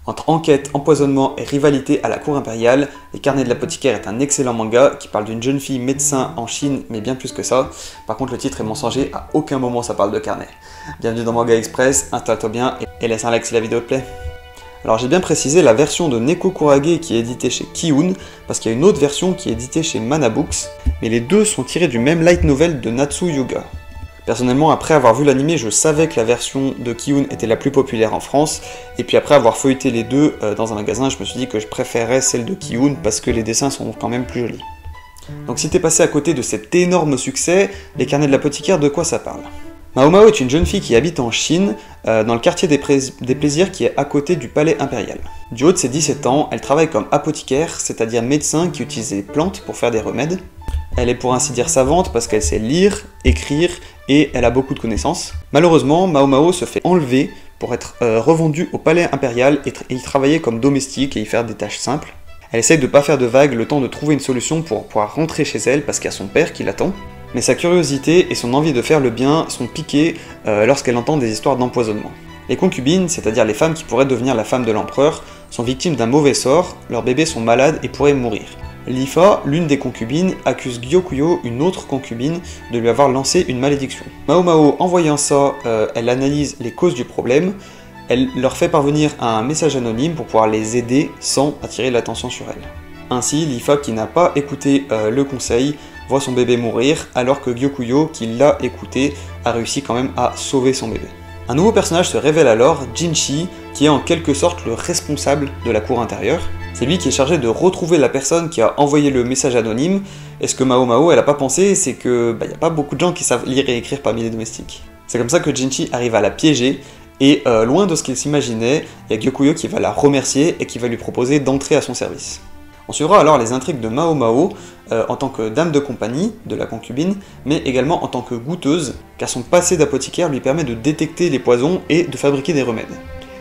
Entre enquête, empoisonnement et rivalité à la cour impériale, Les Carnets de l'apothicaire est un excellent manga qui parle d'une jeune fille médecin en Chine, mais bien plus que ça. Par contre, le titre est mensonger, à aucun moment ça parle de carnet. Bienvenue dans Manga Express, installe-toi bien et laisse un like si la vidéo te plaît. Alors j'ai bien précisé la version de Neko Kurage qui est éditée chez Kiun, parce qu'il y a une autre version qui est éditée chez Mana Books, mais les deux sont tirés du même light novel de Natsu Yuga. Personnellement, après avoir vu l'anime, je savais que la version de Kiun était la plus populaire en France, et puis après avoir feuilleté les deux dans un magasin, je me suis dit que je préférais celle de Kiun parce que les dessins sont quand même plus jolis. Donc si t'es passé à côté de cet énorme succès, Les Carnets de l'apothicaire, de quoi ça parle? Mao Mao est une jeune fille qui habite en Chine, dans le quartier des plaisirs qui est à côté du palais impérial. Du haut de ses 17 ans, elle travaille comme apothicaire, c'est-à-dire médecin qui utilise des plantes pour faire des remèdes. Elle est pour ainsi dire savante parce qu'elle sait lire, écrire et elle a beaucoup de connaissances. Malheureusement, Mao Mao se fait enlever pour être revendue au palais impérial et y travailler comme domestique et y faire des tâches simples. Elle essaye de ne pas faire de vagues le temps de trouver une solution pour pouvoir rentrer chez elle parce qu'il y a son père qui l'attend. Mais sa curiosité et son envie de faire le bien sont piquées lorsqu'elle entend des histoires d'empoisonnement. Les concubines, c'est-à-dire les femmes qui pourraient devenir la femme de l'empereur, sont victimes d'un mauvais sort, leurs bébés sont malades et pourraient mourir. Lifa, l'une des concubines, accuse Gyokuyo, une autre concubine, de lui avoir lancé une malédiction. Mao Mao, en voyant ça, elle analyse les causes du problème, elle leur fait parvenir un message anonyme pour pouvoir les aider sans attirer l'attention sur elle. Ainsi, Lifa, qui n'a pas écouté le conseil, voit son bébé mourir, alors que Gyokuyo, qui l'a écouté, a réussi quand même à sauver son bébé. Un nouveau personnage se révèle alors, Jinchi, qui est en quelque sorte le responsable de la cour intérieure. C'est lui qui est chargé de retrouver la personne qui a envoyé le message anonyme, et ce que Mao Mao elle a pas pensé, c'est que y a pas beaucoup de gens qui savent lire et écrire parmi les domestiques. C'est comme ça que Jinchi arrive à la piéger, et loin de ce qu'il s'imaginait, il y a Gyokuyo qui va la remercier et qui va lui proposer d'entrer à son service. On suivra alors les intrigues de Mao Mao en tant que dame de compagnie de la concubine, mais également en tant que goûteuse, car son passé d'apothicaire lui permet de détecter les poisons et de fabriquer des remèdes.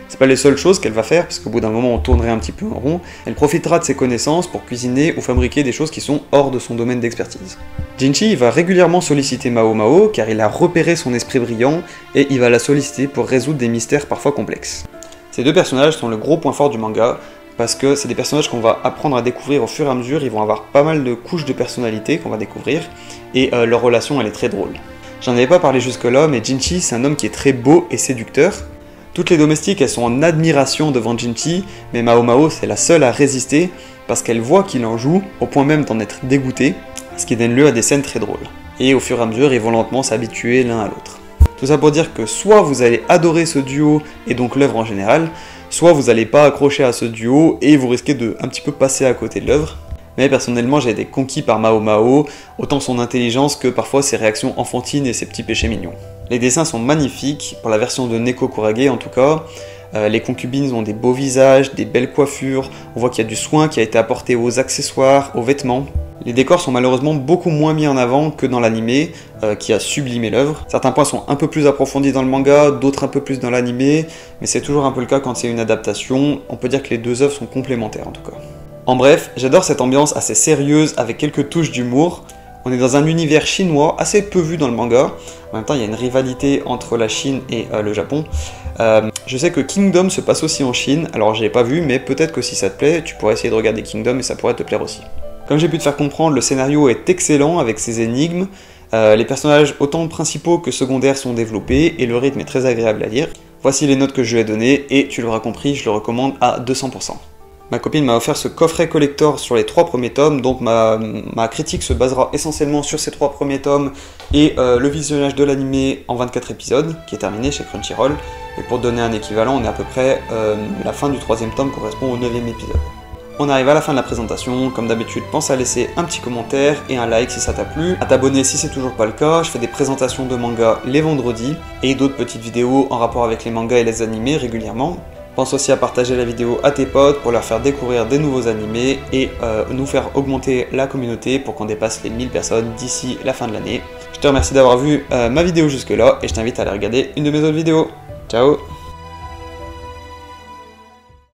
C'est pas les seules choses qu'elle va faire, parce qu'au bout d'un moment on tournerait un petit peu en rond, elle profitera de ses connaissances pour cuisiner ou fabriquer des choses qui sont hors de son domaine d'expertise. Jinchi va régulièrement solliciter Mao Mao, car il a repéré son esprit brillant, et il va la solliciter pour résoudre des mystères parfois complexes. Ces deux personnages sont le gros point fort du manga, parce que c'est des personnages qu'on va apprendre à découvrir au fur et à mesure, ils vont avoir pas mal de couches de personnalité qu'on va découvrir, et leur relation elle est très drôle. J'en avais pas parlé jusque là, mais Jinchi c'est un homme qui est très beau et séducteur. Toutes les domestiques elles sont en admiration devant Jinchi, mais Mao Mao c'est la seule à résister, parce qu'elle voit qu'il en joue, au point même d'en être dégoûtée, ce qui donne lieu à des scènes très drôles. Et au fur et à mesure, ils vont lentement s'habituer l'un à l'autre. Tout ça pour dire que soit vous allez adorer ce duo, et donc l'œuvre en général, soit vous n'allez pas accrocher à ce duo et vous risquez de un petit peu passer à côté de l'œuvre. Mais personnellement j'ai été conquis par Mao Mao, autant son intelligence que parfois ses réactions enfantines et ses petits péchés mignons. Les dessins sont magnifiques, pour la version de Neko Kurage en tout cas. Les concubines ont des beaux visages, des belles coiffures, on voit qu'il y a du soin qui a été apporté aux accessoires, aux vêtements. Les décors sont malheureusement beaucoup moins mis en avant que dans l'animé, qui a sublimé l'œuvre. Certains points sont un peu plus approfondis dans le manga, d'autres un peu plus dans l'animé, mais c'est toujours un peu le cas quand c'est une adaptation. On peut dire que les deux œuvres sont complémentaires en tout cas. En bref, j'adore cette ambiance assez sérieuse avec quelques touches d'humour. On est dans un univers chinois assez peu vu dans le manga. En même temps, il y a une rivalité entre la Chine et le Japon. Je sais que Kingdom se passe aussi en Chine, alors je l'ai pas vu, mais peut-être que si ça te plaît, tu pourrais essayer de regarder Kingdom et ça pourrait te plaire aussi. Comme j'ai pu te faire comprendre, le scénario est excellent avec ses énigmes, les personnages autant principaux que secondaires sont développés et le rythme est très agréable à lire. Voici les notes que je lui ai données et tu l'auras compris, je le recommande à 200%. Ma copine m'a offert ce coffret collector sur les 3 premiers tomes, donc ma critique se basera essentiellement sur ces 3 premiers tomes et le visionnage de l'animé en 24 épisodes, qui est terminé chez Crunchyroll. Et pour donner un équivalent, on est à peu près, la fin du 3e tome correspond au 9e épisode. On arrive à la fin de la présentation, comme d'habitude pense à laisser un petit commentaire et un like si ça t'a plu, à t'abonner si c'est toujours pas le cas, je fais des présentations de mangas les vendredis, et d'autres petites vidéos en rapport avec les mangas et les animés régulièrement. Pense aussi à partager la vidéo à tes potes pour leur faire découvrir des nouveaux animés et nous faire augmenter la communauté pour qu'on dépasse les 1000 personnes d'ici la fin de l'année. Je te remercie d'avoir vu ma vidéo jusque là et je t'invite à aller regarder une de mes autres vidéos. Ciao!